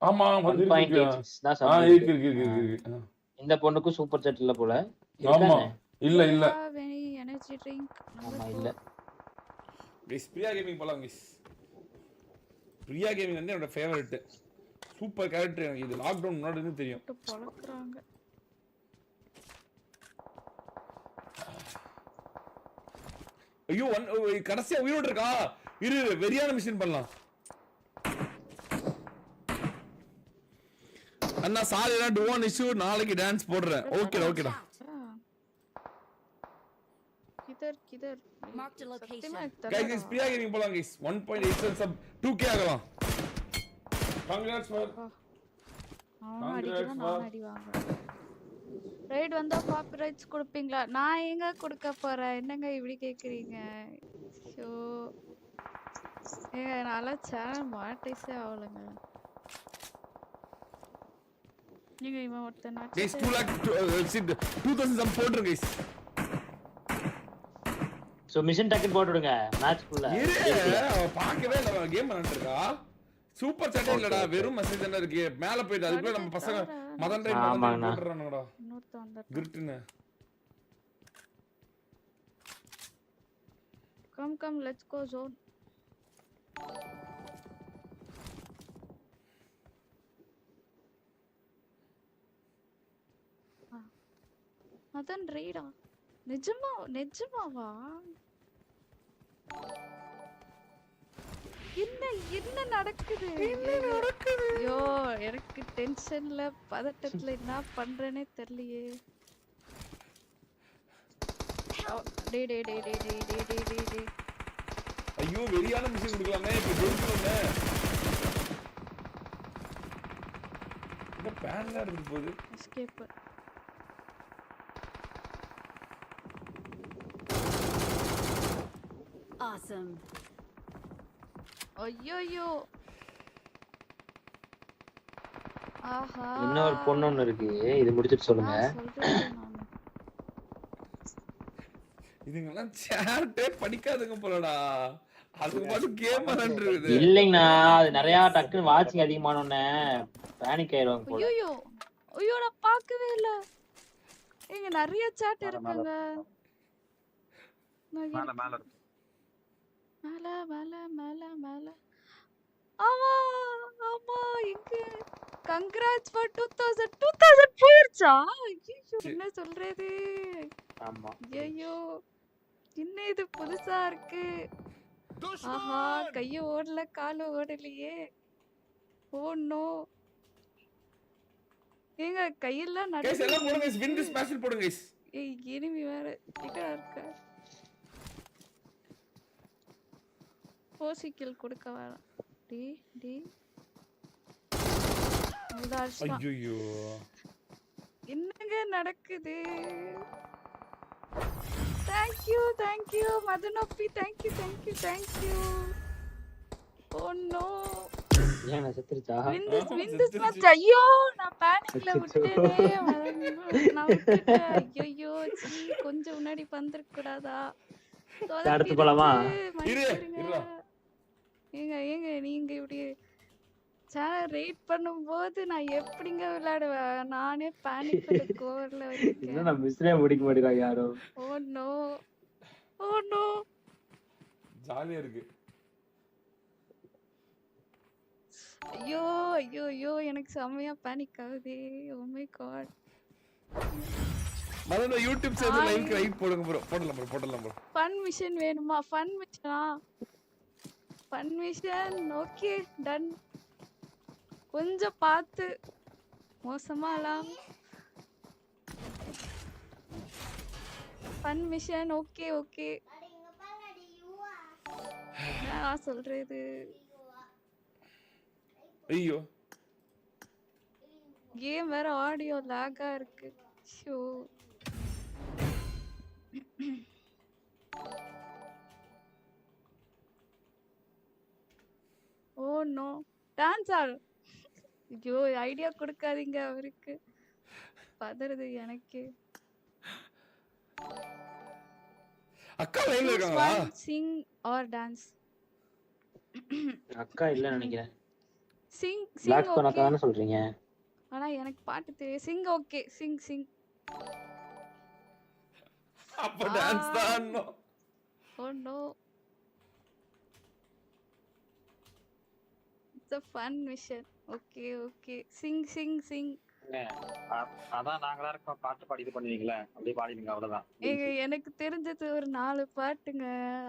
ஆமா இருக்கு இருக்கு. 1.86 தான் ஆ சப் இருக்கு இருக்கு. இருக்கு இருக்கு இருக்கு. இந்த பொண்ணுக்கும் சூப்பர் சாட் இல்ல போல. இருக்கா ஆமா. என்ன? இல்ல இல்ல. Any energy drink? ஆமா இல்ல. கைஸ் பிரியா கேமிங் போலாம் கைஸ். பிரியா கேமிங் வந்து என்னோட ஃபேவரட். சூப்பர் கேரக்டர் எனக்கு இது லாக் டவுன் முன்னாடி இருந்து தெரியும். பொளக்குறாங்க. ஐயோ கடைசியா உயிரோட இருக்கா? இரு வெரியான மிஷன் பண்ணலாம். அண்ணா சாரி நான் டுவான் இஷ்யூ நாளைக்கு டான்ஸ் போடுறேன். ஓகேடா ஓகேடா. கிதர் Mark the location. Guys Priya gaming போலாம் கைஸ். 1.87 சப் 2k ஆகலாம். காங்கிராட்ஸ் ஃபார் அடிக்கலாம் நான் அடி வாங்குறேன். ரைட் வந்தா காப்பிரைட்ஸ் கொடுப்பீங்களா? நான் எங்க கொடுக்க போறேன்? என்னங்க இப்படி கேக்குறீங்க? ஷோ ஏங்க நல்லா சேனல் மானிடைஸே ஆகலங்க. நீங்க இவன் ஒருத்தன் கைஸ் 2 lakh 2000 சப் போடுறேன் கைஸ். சோ மிஷன் டக்கன் போட்டுடுங்க மேட்ச்க்குள்ள. பாக்கவே இல்ல கேம் விளையாடிட்டு இருக்கா. சூப்பர் சாட் இல்லடா வெறும் மெசேஜ் என்ன இருக்கு. மேல போயிடு அதுக்குள்ள நம்ம பசங்க மதன் ரைட் போடுறானுங்கடா. இன்னொருத்தன் வந்தா கிரிட்னு. கம் லெட்ஸ் கோ ஜோன். மதன் ரைடா? நிஜமாவா? என்ன நடக்குது? ஐயோ எனக்கு டென்ஷன்ல பதட்டத்துல என்ன பண்றேனே தெரியலையே. டே ஐயோ வெரியான மிஷன் கொடுக்கலாமே இப்ப ஜெயிச்சோமே. இந்த பேன்ல இருந்து போகுது. எஸ்கேப். Awesome. ஐயோ ஆஹா இன்னொரு பொண்ணு ஒன்னு இருக்கு. இது முடிச்சிட்டு சொல்லுங்க. இதுங்கெல்லாம் சாட்டே படிக்காதுங்க போலடா. அதுக்கு மட்டும் கேம் விளையாடுறது. இல்லைங்கண்ணா அது நிறைய டக்குன்னு வாட்சிங் அதிகமானோன்னே பேனிக் ஆயிடுவாங்க போல. ஐயோ நான் பார்க்கவே இல்ல. இங்க நிறைய சாட் இருக்குங்க. மேல ஆமா எங்க கங்க்ராட்ஸ் ஃபார் 2000 போயிருச்சா? ஐயோ என்ன சொல்றது? ஆமா ஐயோ என்ன இது புதுசா இருக்கு. ஆஹா கைய ஓடல கால ஓடலையே. Oh no. ஏங்க கையெல்லாம் கைஸ் எல்லாம் போடுங்க கைஸ். வின் திஸ் மேட்ச் போடுங்க கைஸ். ஏய் எனிமி வேற கிட்ட இருக்க. போசிக்கில் கொடுக்க வேணாம். டி ஐயோ என்னங்க நடக்குது? Thank you மதனோப்பி. thank you. Oh no. ஏன்னா செத்துருச்சா? Win this match. ஐயோ நான் பேனிக்ல விட்டேனே. நான் விட்டுட்டேன். ஐயோ கொஞ்சம் முன்னாடி வந்திருக்க கூடாதா? அடுத்து போலாமா? ஏங்க நீங்க இப்படி சேனல் ரேட் பண்ணும்போது நான் எப்படிங்க விளையாடுவேன்? நானே பேனிக் கோவர்ல இருக்கேன். இன்னும் நான் மிஸ்ரே முடிக்க மாட்டேங்கிறேன் யாரும். ஓ நோ ஜாலியா இருக்கு. ஐயோ எனக்கு செமையா பேனிக் ஆகுது. Oh my god. மதன யூடியூப் சேனல் லைக் போடுங்க ப்ரோ. போடலாம் ப்ரோ. ஃபன் மிஷன் வேணுமா? Fun mission okay done. கொஞ்சம் பார்த்து மோசமாலாம். Fun mission okay. நான் சொல்றது ஐயோ கேம் வேற ஆடியோ லாகா இருக்கு. ஷோ ஓ நோ டான்ஸ் ஆடு. ஐயோ ஐடியா கொடுக்காதீங்க அவருக்கு. பதறது எனக்கு. அக்கா லைன்ல இருக்காங்களா? Sing or dance. அக்கா இல்ல நினைக்கிறேன். Sing block okay. பண்ணாக்க தானே சொல்றீங்க. ஆனா எனக்கு பாட்டு தெரியும். Sing okay. சிங். அப்ப டான்ஸ் தான். Oh no. It's a fun mission. Okay. Sing. அதான் நாங்களா இருக்கோம் பாட்டு பாடி இது பண்ணுவீங்களே அப்படியே பாடிடுங்க அவ்வளவுதான். எனக்கு தெரிஞ்சது ஒரு 4 பாட்டுங்க.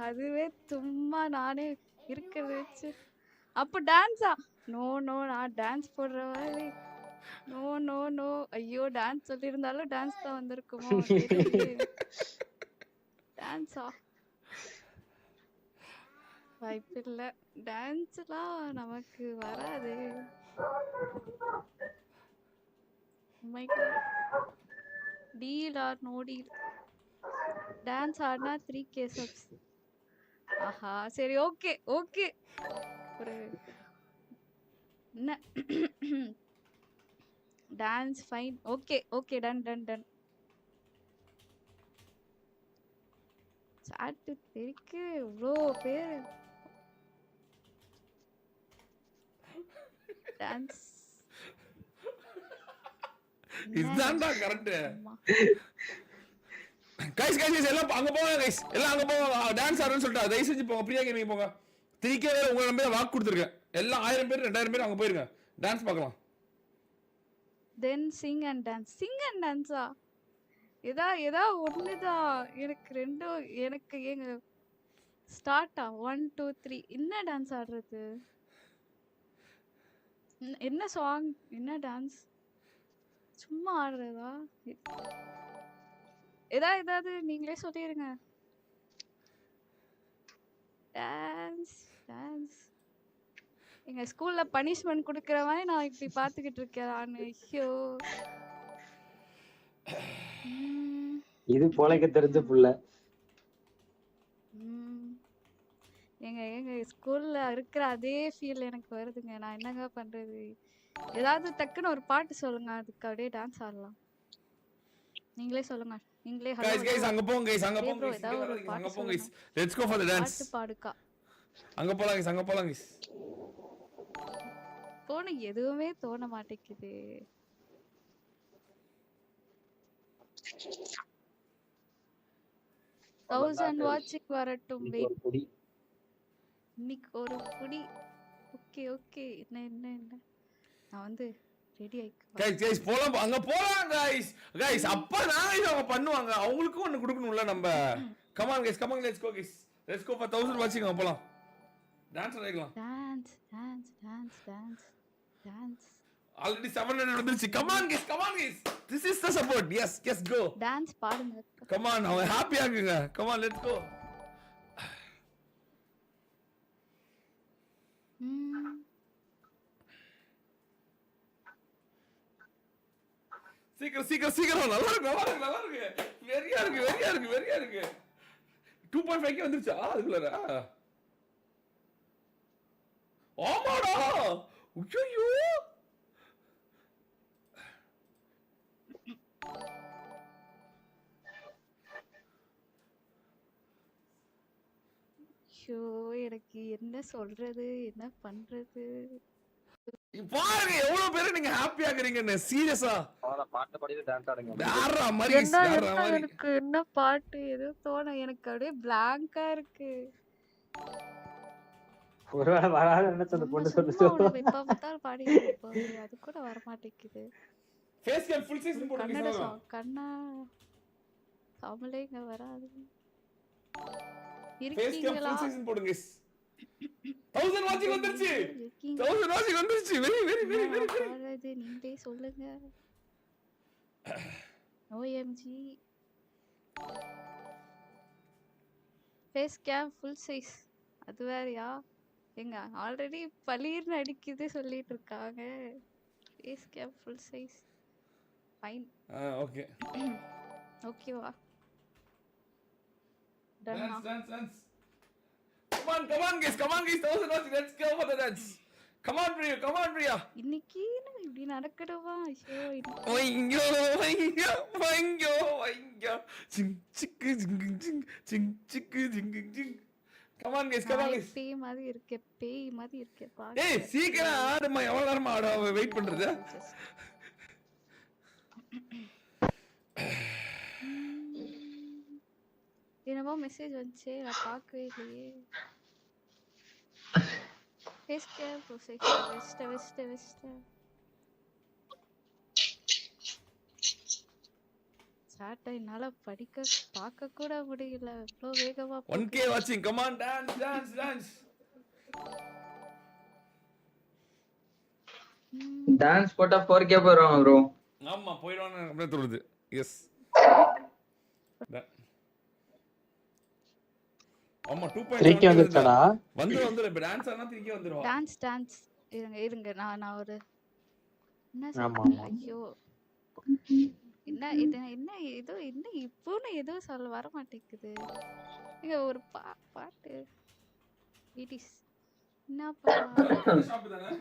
அதுவே சும்மா நானே இருக்கிறத வச்சு. அப்ப டான்ஸா? நோ நான் டான்ஸ் போடுற மாதிரி. நோ. ஐயோ டான்ஸ் சொல்லியிருந்தாலும் டான்ஸ் தான் வந்திருக்குமோ தெரியலையே. டான்ஸா? வாய்ப்பில்லை. டான்ஸ்லாம் நமக்கு வராது. My god. Deal or no deal. Dance ஆடினா 3K சப்ஸ். ஆஹா சரி ஓகே. ஒரு என்ன dance fine. Okay done. Chat தெரிக்கு இவ்வளோ பேர் டான்ஸ். இதுதான்டா கரெக்ட். கைஸ் எல்லாம் அங்க போங்க கைஸ். எல்லாம் அங்க போங்க. டான்ஸ் ஆடுறேன்னு சொல்லிட்டு தயவு செஞ்சு போங்க. பிரியா கேமிங் போங்க. 3K உங்களை நம்பி வாக்கு கொடுத்துருக்கேன். எல்லாம் 1000 பேர் 2000 பேர் அங்க போயிருங்க. டான்ஸ் பார்க்கலாம். தென் சிங் அண்ட் டான்ஸா? ஏதா ஒண்ணுதான். எனக்கு ரெண்டும் எனக்கு ஏங்க ஸ்டார்ட்டா 1 2 3 என்ன டான்ஸ் ஆடுறது? என்ன சாங்? என்ன டான்ஸ்? சும்மா ஆடுறதா? ஏதாவது நீங்களே சொல்லிருங்க. டான்ஸ் எங்க ஸ்கூல்ல பனிஷ்மெண்ட் கொடுக்கற மாதிரி நான் இப்படி பாத்துக்கிட்டு இருக்கேன். ஐயோ இது போலக்க தெரிஞ்ச புள்ள. எங்க ஸ்கூல்ல இருக்கிற அதே ஃபீல் எனக்கு வருதுங்க. நான் என்னங்க பண்றது? ஏதாவது டக்குன்னு ஒரு பாட்டு சொல்லுங்க. அதுக்கு அப்படியே டான்ஸ் ஆடலாம். நீங்களே சொல்லுங்க. நீங்களே கைஸ் அங்க போங்க கைஸ். அங்க போங்க guys. Let's go for the dance. பாட்டு பாடுக்கா. அங்க போலாம் கைஸ். போன எதுவுமே தோண மாட்டேங்குது. தௌசண்ட் வாட்சிங் வரட்டும். இன்னைக்கு ஒரு புடி. ஓகே என்ன நான் வந்து ரெடி ஆயிக்க. கைஸ் போலாம். அங்க போலாம் கைஸ். அப்ப நான் அவங்க பண்ணுவாங்க. அவங்களுக்கு ஒன்னு கொடுக்கணும்ல நம்ம. Come on guys. Let's go guys. Let's go for 1000 வாட்சிங். அங்க போலாம். டான்ஸ் ஆடலாம். டான்ஸ் ஆல்ரெடி 700 வந்துருச்சு. Come on guys. This is the support. Yes go. Dance பாடுங்க. Come on. அவங்க ஹாப்பியா இருக்குங்க. Come on let's go. சீக்கிரம். நல்லா இருக்கு. வெரியா இருக்கு. 2.5 வந்துருச்சா அதுக்குள்ள? ஆமாடா. ஐயோ எனக்கு என்ன சொல்றது, என்ன பண்றது? பாருங்க எவ்வளவு பேரு நீங்க ஹாப்பியா இருக்கீங்கன்னு. சீரியஸா பாட்டு பாடிட்டு டான்ஸ் ஆடுங்க. எனக்கு என்ன பாட்டு ஏதோ தோண. எனக்கு அப்படியே பிளாங்கா இருக்கு. ஒருவேளை வராது நினைச்ச அந்த பொண்ணு சொல்லுச்சு. இப்ப பார்த்தாலும் பாடிட்டு போகுது. அது கூட வர மாட்டேங்குது. ஃபேஸ் கேம் ஃபுல் சீசன் போடுங்க. கன்னட சாங் கண்ணா தமிழேங்க வராது. இருக்கீங்களா? ஃபுல் சீசன் போடுங்க. 1000 வாட்சிங் வந்துருச்சு. 1000 வாட்சிங் வந்துருச்சு. வெரி நீங்களே சொல்லுங்க. OMG face cam full size. அது வேறயா? எங்க ஆல்ரெடி பலீர்னு அடிக்குது சொல்லிட்டு இருக்காங்க. Face cam full size fine. ஓகேவா? Dance. Come on guys. 1000 watching. Let's go for the dance. Come on Priya. இன்னைக்கு இப்படி நடக்கடவா? ஐயோ. Ching chick. Come on guys come on guys பேய் மாதிரி இருக்கே பேய் மாதிரி இருக்கே பாக்க. ஏய் சீக்கிரம் ஆடுமா எவ்வளவு நேரமா ஆட வெயிட் பண்றது என்னமோ மெசேஜ் வந்துச்சு நான் பார்க்கவே இல்லையே. எஸ்கேப் வெஸ்ட் சாட்டை என்னால படிக்க பார்க்க கூட முடியல இவ்வளோ வேகமா 1k வாட்சிங் கம் ஆன் டான்ஸ் டான்ஸ் போட்டா 4k போறோம் ப்ரோ. ஆமா போய்டுவானே அப்படியே தோணுது எஸ் ஆமா 3k வந்துச்சடா. வந்து இப்ப டான்ஸ் ஆனா 3k வந்துரும். டான்ஸ் இருங்க நான் ஒரு என்ன ஆமா, சொல்றது? ஆமா. ஐயோ என்ன இது என்ன ஏதோ என்ன இப்போன்னு ஏதோ சொல்ல வர மாட்டேங்குது. இங்க ஒரு பாட்டு இடிஸ் என்ன பாட்டு ஷாப் தானே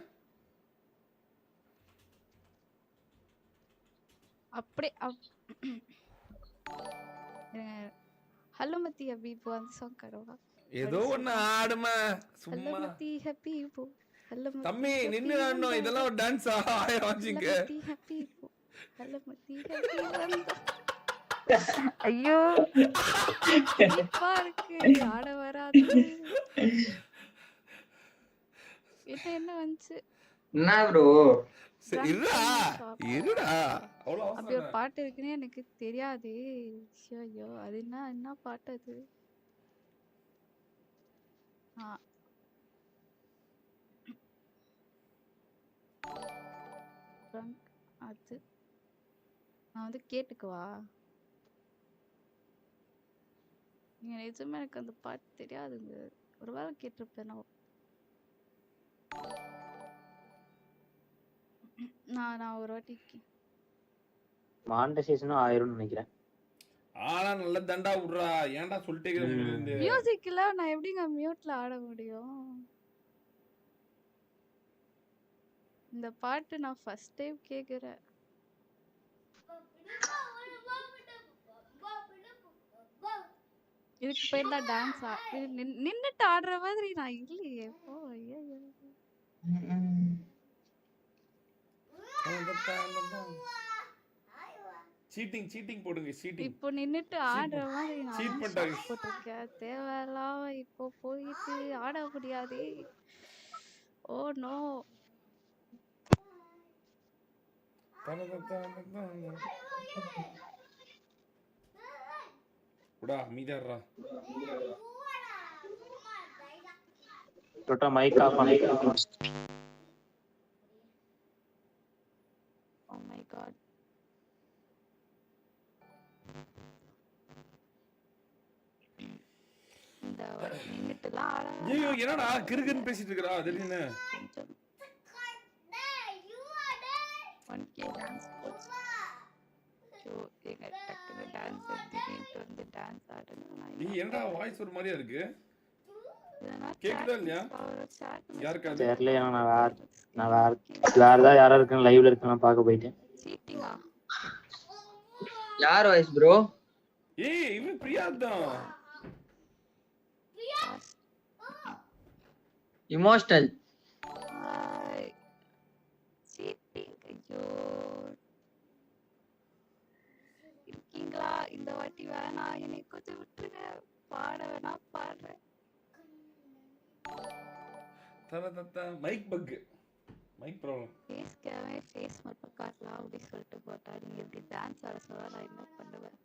அப்படியே ஹலோமதி ஹபீபு அந்த சாங் கரவா ஏதோ ஒண்ணு ஆடுமா சும்மா ஹலோமதி ஹபீபு ஹலோமதி தம்பி நின்னு ஆடணும் இதெல்லாம் ஒரு டான்ஸா வாட்சிங்க ஹலோமதி ஹபீபு ஹலோமதி ஹபீபு வந்தா. ஐயோ இப்பா இருக்கு ஆட வராது. என்ன வந்துச்சு என்ன ப்ரோ இருடா அவ்வளவு அப்படி ஒரு பாட்டு இருக்குன்னு எனக்கு தெரியாது. ஐயோ அது என்ன பாட்டு அது? அது நான் வந்து கேட்டுக்குவா நீங்க நிஜமா எனக்கு அந்த பாட்டு தெரியாதுங்க. ஒரு வேளை கேட்டிருப்பேன் நான் ஒரு வாட்டி மானிட்டைசேஷனும் ஆயிரும்னு நினைக்கிறேன். ஆனா நல்ல தண்டா விடுறா ஏன்டா சொல்லிட்டே இருக்க மியூசிக்ல நான் எப்படிங்க மியூட்ல ஆட முடியும்? இந்த பாட்டு நான் ஃபர்ஸ்ட் டைம் கேக்குறேன். இதுக்கு பேர் தான் டான்ஸ். நின்னுட்டு ஆடுற மாதிரி நான் இல்லையே. ஓ ஐயோ சீட்டிங் போடுங்க சீட்டிங். இப்போ நின்னுட்டு ஆடுற மாதிரி சீட் நான் பண்ணிட்டாங்க. போட்டிருக்கேன். தேவையில்லாம இப்போ போயிட்டு ஆட முடியாதே. ஓ நோ உடா மீதர்றா டோட்டா மைக் ஆஃப் பண்ணி. ஓ மை காட் இந்த நின்னுட்டுலாம் ஆட ஐயோ என்னடா கிறுகிறுன்னு பேசிட்டு இருக்கறா திடீர்னு 1k டான்ஸ் போச்சு. ஸோ எங்க டக்குனு டான்ஸ் திடீர்னு வந்து டான்ஸ் ஆடணும். நீ என்னடா வாய்ஸ் ஒரு மாதிரியா இருக்கு கேக்குதா இல்லையா யாருக்காது தெரியல. நான் வேற ஏதாவது யாரா இருக்கேன் லைவ்ல இருக்கேன் பார்க்க போயிட்டேன். சீட்டிங்கா யார் வாய்ஸ் ப்ரோ? ஏய் இவன் பிரியா தான் இமோஷனல் சீட்டிங். ஐயோ இருக்கீங்களா? இந்த வாட்டி வேணாம் என்னை கொஞ்சம் விட்டுருங்க. பாட வேணா பாடுறேன். Mic bug mic problem. Face மட்டும் காட்டலாம் அப்படி சொல்லிட்டு போட்டா நீங்க எப்படி டான்ஸ் ஆட சொல்ல நான் என்ன பண்ணுவேன்?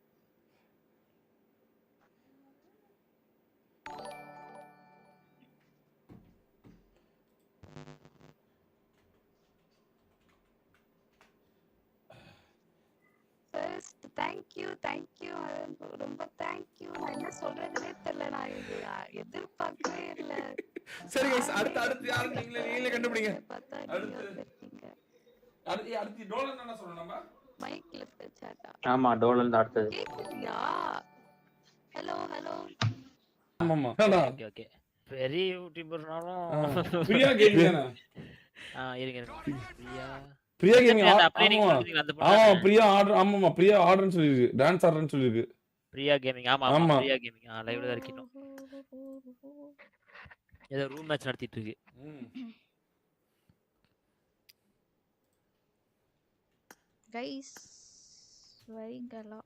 ஃபர்ஸ்ட் தேங்க்யூ ரொம்ப தேங்க்யூ. நான் என்ன சொல்றதுனே தெரியல. நான் இது எதிர்பார்க்கவே இல்லை. சரி गाइस அடுத்து யாரு நீங்களே கண்டுபிடிங்க. பார்த்தா அடுத்து அடுத்து டோலன் என்ன சொல்றோம் நம்ம மைக்ல பேசாட்டா. ஆமா டோலன் தான் அடுத்தது. கேக்குறியா? ஹலோ ஆமாமா ஓகே ஓகே பெரிய யூடியூபர்னாலும் பிரியா கேமிங் தான இருங்க பிரியா கேமிங் அப்படியே நீங்க ஆமா சொல்றீங்க அந்த ஆமா பிரியா ஆர்டர் ஆமாமா பிரியா ஆர்டர்னு சொல்லிருக்கு டான்ஸ் ஆர்டர்னு சொல்லிருக்கு பிரியா கேமிங் ஆமா ஆமா. பிரியா கேமிங் லைவ்ல தான் இருக்கணும். ஏதோ ரூம் மேட்ச் நடத்திட்டு இருக்கு. கைஸ் வரீங்களா?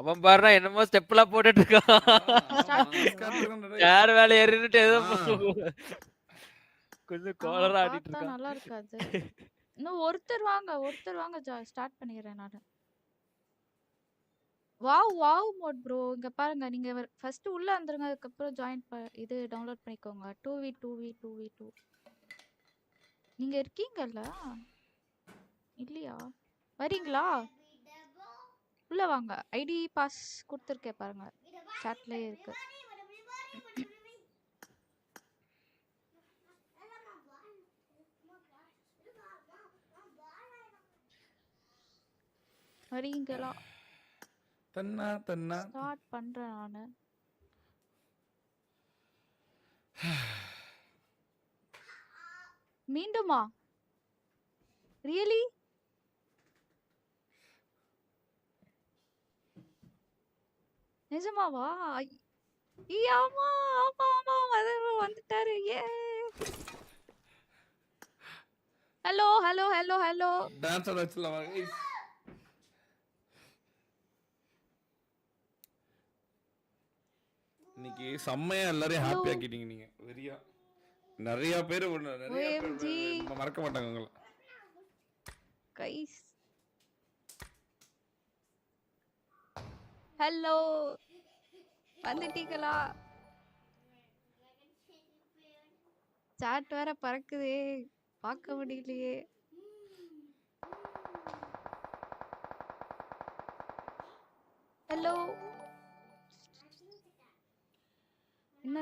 அவன் பாருடா என்னமோ ஸ்டெப்லாம் போட்டுட்டு இருக்கான். யார் வேலை ஏறிட்டு ஏதோ கொஞ்சம் கோலரா ஆடிட்டு பார்த்தா இருக்கான். நல்லா இருக்காது. இன்னும் ஒருத்தர் வாங்க ஸ்டார்ட் பண்ணிக்கிறேன் நானு. வாவ் மோட் ப்ரோ, இங்க பாருங்க. நீங்க ஃபர்ஸ்ட் உள்ள வந்துருங்க, அதுக்கப்புறம் ஜாயின் இது டவுன்லோட் பண்ணிக்கோங்க. 2v2 நீங்க இருக்கீங்கல்ல? இல்லையா? வரீங்களா? உள்ள வாங்க. ஐடி பாஸ் கொடுத்துருக்கேன் பாருங்க, சாட்லயே இருக்கு. வரீங்களா? தன்னா ஸ்டார்ட் பண்றேன் நானு. மீண்டுமா? ரியலி? நிஜமாவா? ஆமா வந்துட்டாரு. ஏ ஹலோ. டான்ஸ் ஆட வச்சிடலாமா guys? இன்னைக்கு செம்மையா எல்லாரையும் ஹாப்பி ஆக்கிட்டீங்க நீங்க. வெரியா நிறைய பேர் மறக்க மாட்டாங்க உங்களை. கைஸ் ஹலோ, வந்துட்டீங்களா? சாட் வேற பறக்குதே, பார்க்க முடியலையே. ஹலோ, என்ன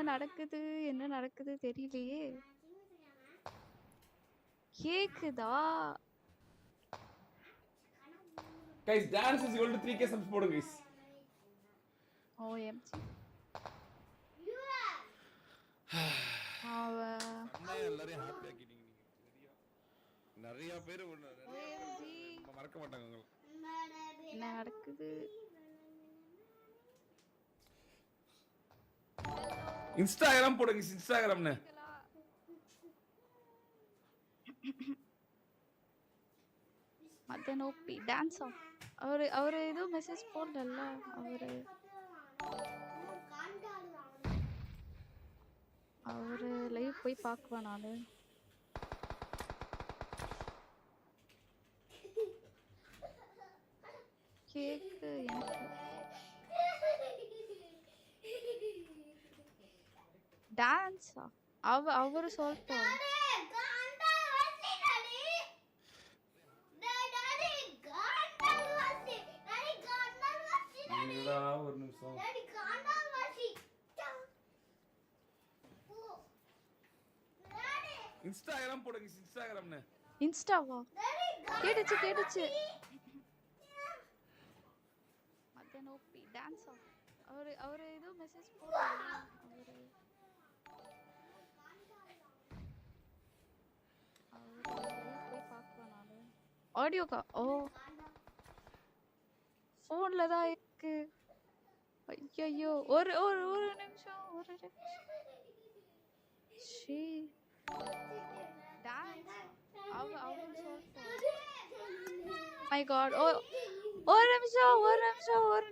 நடக்குது தெரியலையே. கேக்குதா? guys dance is equal to 3k subs போடுங்க guys. OMG. எல்லாரையும் ஹாப்பி ஆக்கிட்டீங்க நீங்க. வெரியா நிறைய பேர் மறக்க மாட்டாங்க உங்களை. என்ன நடக்குது? இன்ஸ்டாகிராம் போடுங்க இன்ஸ்டாகிராம்னு. மதன் ஓபி டான்ஸா? அவரு ஏதோ மெசேஜ் போடல. அவரு லைவ் போய் பார்க்குவா நானு. கேக்கு எனக்கு டான்ஸா? அவரு சொல்லிட்டோம். ஒரு நிமிஷம். இன்ஸ்டாகிராம் போடுங்க இன்ஸ்டாகிராம்னு. இன்ஸ்டாவா? கேட்டுச்சு. மதன் ஓபி டான்ஸா? அவரு ஏதோ மெசேஜ் போடல. போய் பார்க்குவா நானு. ஆடியோக்கா? ஓ போன்ல தான் இருக்கு. ஐயோ, ஒரு நிமிஷம். ஷீ டான்ஸ் அவரு சொல்லிட்டோம். My god. ஒரு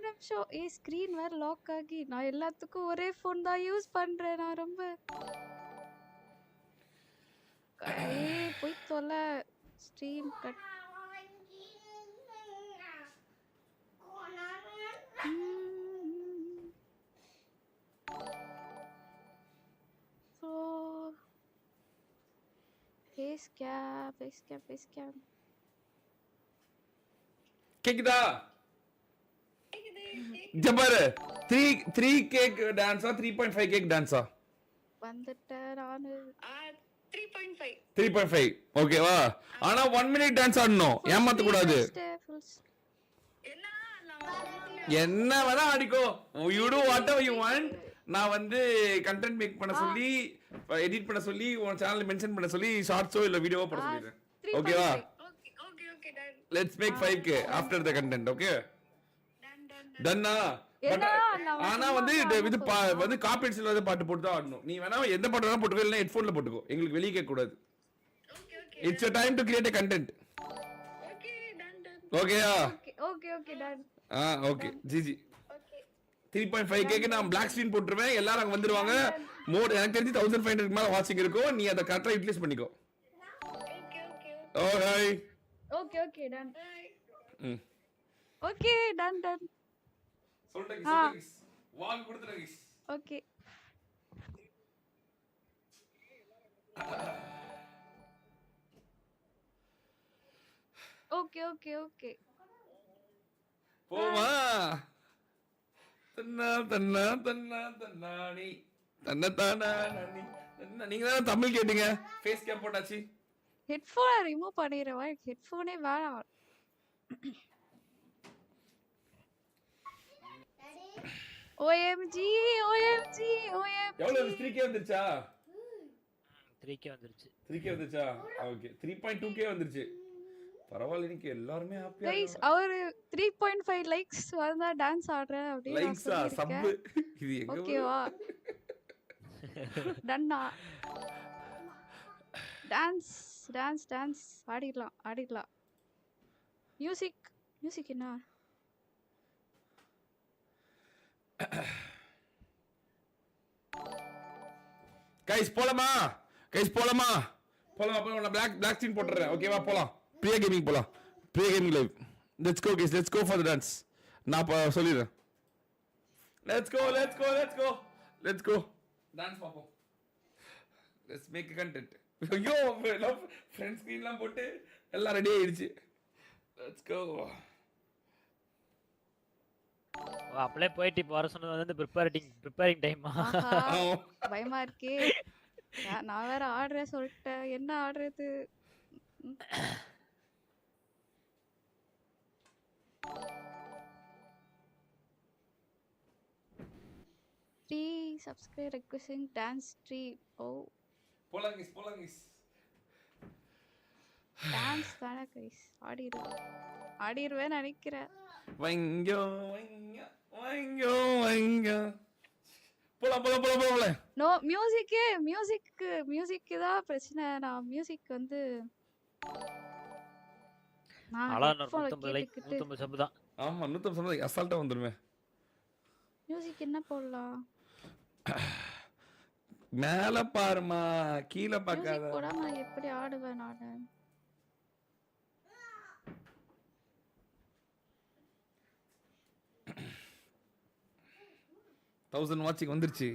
நிமிஷம். ஸ்கிரீன் வேற லாக் ஆகி நான் எல்லாத்துக்கும் ஒரே ஃபோன் தான் யூஸ் பண்றேன். நான் ரொம்ப போய் தொலை. Stream cut. Face cam. கேக்குதா? ஜபாரு 3 கேக் டான்ஸா 3.5 கேக் டான்ஸா? வந்துட்டேன் நானு. 3.5 ஓகேவா? ஆனா 1 மினிட் டான்ஸ் ஆடணும், ஏமாத்த கூடாது. என்ன வேணா ஆடிக்கோ, you do whatever you want. நான் வந்து கண்டென்ட் மேக் பண்ண சொல்லி, எடிட் பண்ண சொல்லி, உன் சேனல்ல மென்ஷன் பண்ண சொல்லி, ஷார்ட்ஸோ இல்ல வீடியோவோ போட சொல்லிடுறேன். ஓகேவா? Let's make 5k after the content, okay? Done. என்ன நான் ஆனா வந்து இது வந்து காப்பிரைட்ஸ் இல்லாத பாட்டு போட்டு தான் ஆடணும். நீ வேணா எந்த பாட்டு வேணா போட்டுக்கோ, இல்ல ஹெட்போன்ல போட்டுக்கோ. எங்களுக்கு வெளிய கேட்க கூடாது. It's your time to create a content. ஓகேயா? Okay done. Okay GG. 3.5k க்கு நான் black screen போட்டுருவேன். எல்லாரும் அங்க வந்துருவாங்க. மோட் எனக்கு தெரிஞ்சு 1500 க்கு மேல வாட்சிங் இருக்கும். நீ அத கரெக்ட்டா யூட்டிலைஸ் பண்ணிக்கோ. Okay done. Okay done. சொல்லுங்க வாங்க கொடுத்துறேன். ஓகே ஓகே போமா தன்னா தன்னானி தன்னதானி. நீங்க தான் தமிழ் கேட்டீங்க. ஃபேஸ் கேம் போட்டாச்சு. ஹெட்போனை ரிமூவ் பண்ணிடுறவா? ஹெட்போனே வேணாம். OMG எவ்வளவு 3k வந்துருச்சா? 3k வந்துருச்சு. 3k வந்துருச்சா? ஓகே 3.2k வந்துருச்சு. பரவாயில்லை, இன்னைக்கு எல்லாரும் ஹாப்பியா गाइस அவரு 3.5 லைக்ஸ் வந்தா டான்ஸ் ஆடுறேன் அப்படி நான் லைக்ஸா சப் சொல்லிருக்கேன். இது எங்க ஓகேவா? டன்னா டான்ஸ் ஆடிடலாம். மியூசிக் என்ன? கைஸ் போலாமா? போலாம் நான் black screen போட்டுறேன். ஓகேவா? போலாம். பிரியா கேமிங் போலாம். Priya gaming live. Let's go for the dance. நான் சொல்லிடுறேன். லெட்ஸ் கோ டான்ஸ் பாப்போம். Let's make a content. ஐயோ ஃப்ரெண்ட் ஸ்கிரீன்லாம் போட்டு எல்லாம் ரெடி ஆயிடுச்சு. Let's go. அப்படியே போயிட்டு இப்போ வர சொன்னது வந்து ப்ரிப்பேரிங் டைமா? பயமா இருக்கே. நான் வேற ஆடுறேன் சொல்லிட்டேன். என்ன ஆடுறது? Subscribe requesting dance stream. போலாம் guys. டான்ஸ் தானே guys. ஆடிடுவேன் நினைக்கிறேன். வைங்கோ போலாம். நோ மியூசிக்கு தான் பிரச்சனை. நான் மியூசிக் வந்து அலா 150 லைக் 150 சப் தான். ஆமா 150 அசால்ட்டா வந்துருமே. மியூசிக் என்ன போடலாம்? மேல பாருமா, கீழ பார்க்காத. மியூசிக் போடாம நான் எப்படி ஆடுவேன் நானு? வாட்சிங் வந்துருச்சு.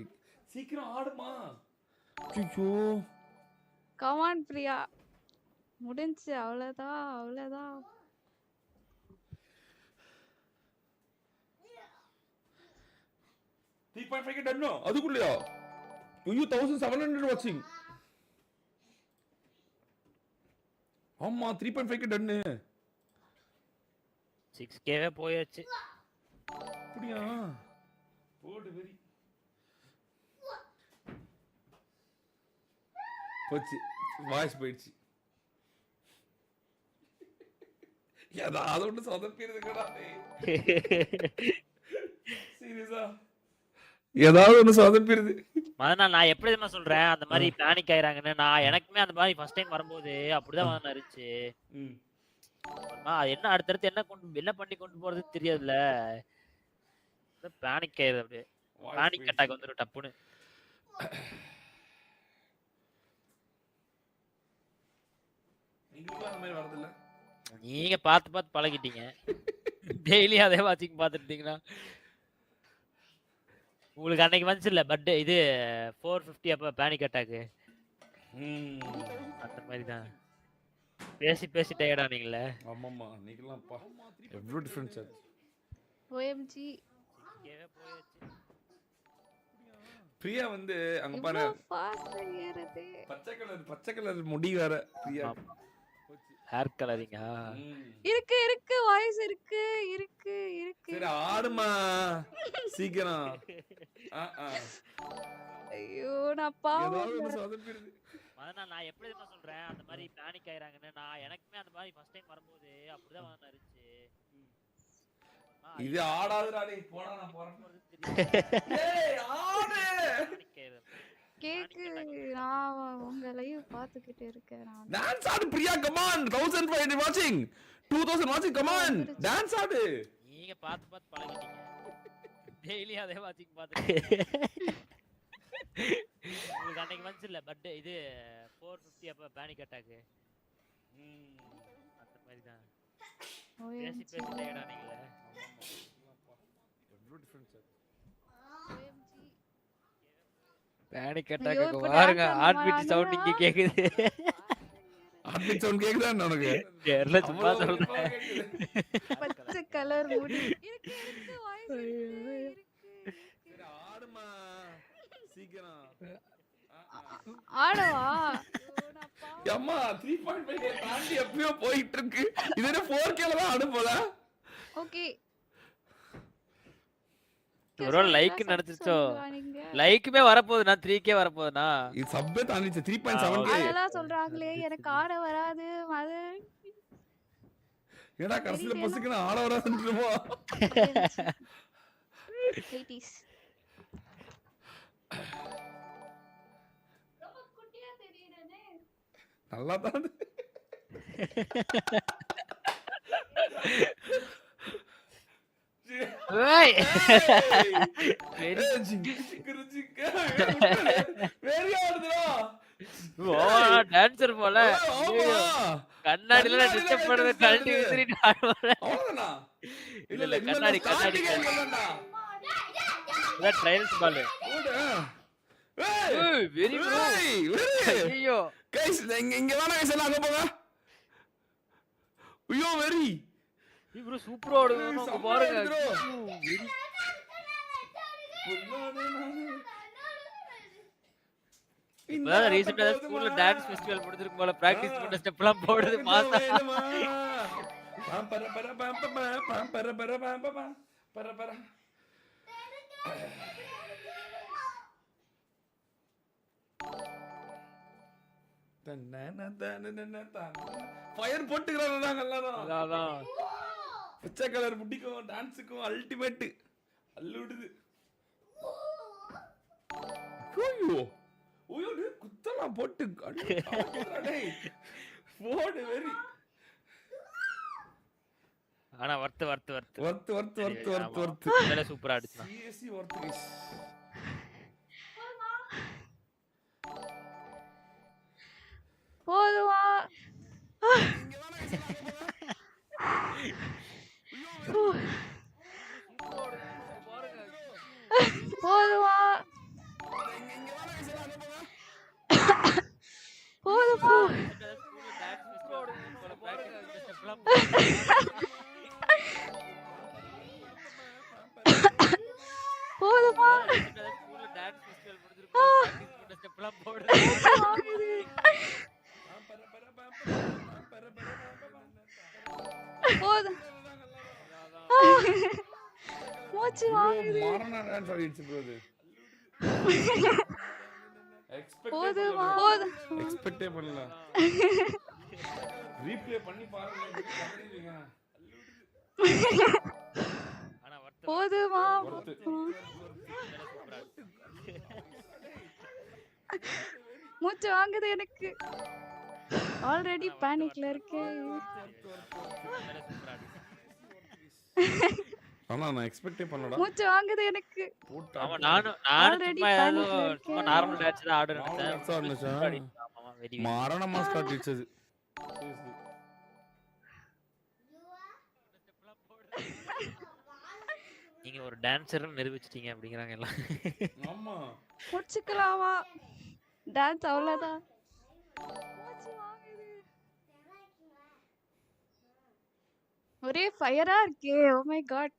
சீக்கிரம் ஆடுமா. ஐயோ கம் ஆன் பிரியா. முடிஞ்சு அவ்வளவுதான். டன்னோ அதுக்குள்ளயா? ஐயோ 1700 வாட்சிங். ஆமா 3.5k டன்னு. 6k போயாச்சு. அப்படியா? போடு வெரி. போச்சு, வாய்ஸ் போயிடுச்சு. ஏதாவது ஒன்று சொதப்பிடுதுக்கடா. சீரியஸா ஏதாவது ஒன்று சொதப்பிடுது. நான் எப்படி தெரியுமா சொல்றேன், அந்த மாதிரி பேனிக் ஆயிராங்கன்னு. நான் எனக்குமே அந்த மாதிரி ஃபர்ஸ்ட் டைம் வரும்போது அப்படிதான் இருந்துச்சு. என்ன அடுத்தடுத்து என்ன பண்ணி கொண்டு போறதுன்னு தெரியாதுல்ல. பேனிக் ஆயிடுது. அப்படியே பேனிக் அட்டாக் வந்துடும் டப்புன்னு. நீங்க பார்த்து பழகிட்டீங்க. டெய்லி அதே வாட்சிங் பார்த்துட்டீங்கன்னா உங்களுக்கு அன்னைக்கு வந்துச்சு இல்ல பட் இது 450 அப்ப பேனிக் அட்டாக். அந்த மாதிரி தான் பேசி டயர்ட் ஆனீங்களே. ஆமாமா நீங்கலாம் பா எவ்ளோ டிஃபரன்ஸ் ஆச்சு. OMG பிரியா வந்து அங்க பாரு பச்சை கலர் முடி வேற. பிரியா ஹேர் கலரிங்கா? இருக்கு வாய்ஸ் இருக்கு. சரி ஆடுமா சீக்கிரம். ஐயோ நான் பாவம். நான் எப்படி தெரியுமா சொல்றேன், அந்த மாதிரி பேனிக் ஆயிராங்கன்னு. நான் எனக்குமே அந்த மாதிரி ஃபர்ஸ்ட் டைம் வரும்போது அப்படிதான் இருந்துச்சு. இது ஆடாதுடா டேய் போடா நான் போறேன் ஏய் ஆடு கேக்கு நான் உங்க லைவ் பாத்துக்கிட்டு இருக்கேன் நான் டான்ஸ் ஆடு பிரியா கம் ஆன் 1500 வாட்சிங் 2000 வாட்சிங் கம் ஆன் டான்ஸ் ஆடு நீங்க பாத்து பழகிட்டீங்க டெய்லி அதே வாட்சிங் பாத்து உங்களுக்கு அன்னைக்கு வந்துச்சுல்ல பட் இது 450 அப்ப பேனிக் அட்டாக் அந்த மாதிரி தான் பேசி டயர்ட் ஆனீங்களே எவ்வளவு டிஃபரன்ஸ் பேனிக் அட்டாக் பாருங்க ஹார்ட் பீட் சவுண்ட் இங்க கேக்குது ஹார்ட் பீட் சவுண்ட் கேக்குதா உனக்கு தெரியல சும்மா சொல்றேன் பச்சை கலர் முடி இருக்கு வாய்ஸ் இருக்கு சரி ஆடுமா சீக்கிரம் ஆடவா அம்மா 3.5 தாண்டி எப்பயோ போயிட்டு இருக்கு இது 4K ல தான் ஆடு போல ஓகே ஒரு லைக் நடந்துச்சோ லைக்குமே வரப்போகுது நான் 3K வரப்போகுதுனா இது சப்பே தாண்டிச்சு 3.7K அதெல்லாம் சொல்றாங்களே எனக்கு ஆட வராது அது ஏடா கடைசில பஸ்ஸுக்கு நான் ஆட வராதுன்றமோ 80s ரொம்ப குட்டியா தெரியுறனே நல்லா தான் ஏய் வெரி வெரி ஆடுதுடா ஓவரா டான்சர் போல ஆமா கண்ணாடில டிஸ்டர்ப் பண்றது கழட்டி விசிறிட்டு ஆடுவாங்க அவ்வளவுதானா இல்ல கண்ணாடி இல்லடா இத ட்ரையல்ஸ் பால் ஓடு ஏய் வெரி ப்ரோ ஐயோ गाइस இங்க வாங்க गाइस எல்லாம் அங்க போங்க ஐயோ வெரி நீ ப்ரோ சூப்பரா ஆடுறீங்க பாருங்க இப்ப ரீசன்ட்டா ஸ்கூல்ல டான்ஸ் ஃபெஸ்டிவல் முடிஞ்சிருக்கு போல பிராக்டீஸ் பண்ண ஸ்டெப்லாம் போடுது மாசா பம் பர பர பம் பம் பர பர பம் பம் பர பர ஃபயர் போட்டுக்கறாங்க நாங்க எல்லாரும் அதான் பச்சை கலர் முட்டிக்கும் டான்ஸுக்கும் அல்டிமேட் அல்லுடுது ஐயோ ஐயோ குத்தலாம் போட்டு டேய் போடு வெரி ஆனா வர்த் வேலை சூப்பரா அடிச்சா சிஎஸ்சி வர்த் கைஸ் போதுமா இங்க வாங்க போதுமா போதுமா போதுமா போதும் மூச்சு வாங்குது மாறனா டான்ஸ் ஆடிச்சு ப்ரோ இது போதுமா போதும் எக்ஸ்பெக்டே பண்ணல ரீப்ளே பண்ணி பாருங்க போதுமா மூச்சு வாங்குது எனக்கு ஆல்ரெடி பேனிக்ல இருக்கேன் ஆனா நான் எக்ஸ்பெக்டே பண்ணலடா மூச்சு வாங்குது எனக்கு ஆமா நானும் சும்மா நார்மல் டான்ஸ் தான் ஆடுறேன் மாறன மாஸ் காட்டிச்சது நீங்க ஒரு டான்சர்னு நிரூபிச்சிட்டீங்க அப்படிங்கறாங்க எல்லாம் ஆமா முடிச்சுக்கலாமா டான்ஸ் அவ்வளவுதான் மூச்சு வாங்குது ஒரே ஃபயரா இருக்கே ஓ மை காட்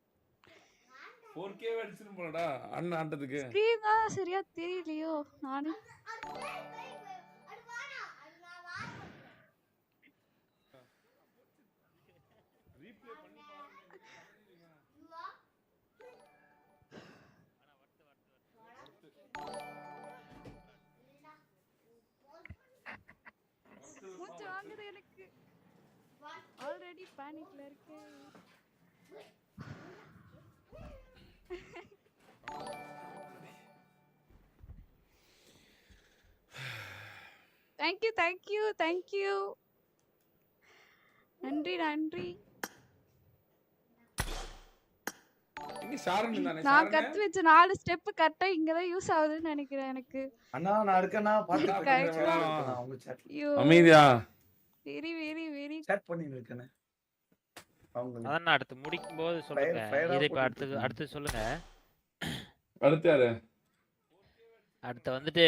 4K அடிச்சிரும் போலடா அண்ணா ஆண்டதுக்கு ஸ்கிரீன் தான் சரியா தெரியலையோ நானே ரீப்ளே பண்ணி பாருங்க மூச்சு வாங்குது எனக்கு ஆல்ரெடி பேனிக்ல இருக்கேன் தேங்க்யூ தேங்க்யூ தேங்க்யூ. நன்றி நன்றி. இங்க ஷாரன் தானே நான் ஷாரன் கத்து வச்ச 4 ஸ்டெப் கரெக்டா இங்கதான் யூஸ் ஆகுதுன்னு நினைக்கிறேன் எனக்கு. அண்ணா நான் இருக்கேன்னா பாத்துட்டு Correct. இருக்கேன் அவங்க chat ஐயோ அமைதியா வெரி வெரி வெரி. chat பண்ணிட்டு இருக்கேனே அவங்க அதான் அடுத்து முடிக்கும் போது சொல்லுங்க. fire ஆ இது இப்ப போட்டுட்டு அடுத்து சொல்லுங்க. அடுத்து யாரு அடுத்து வந்துட்டு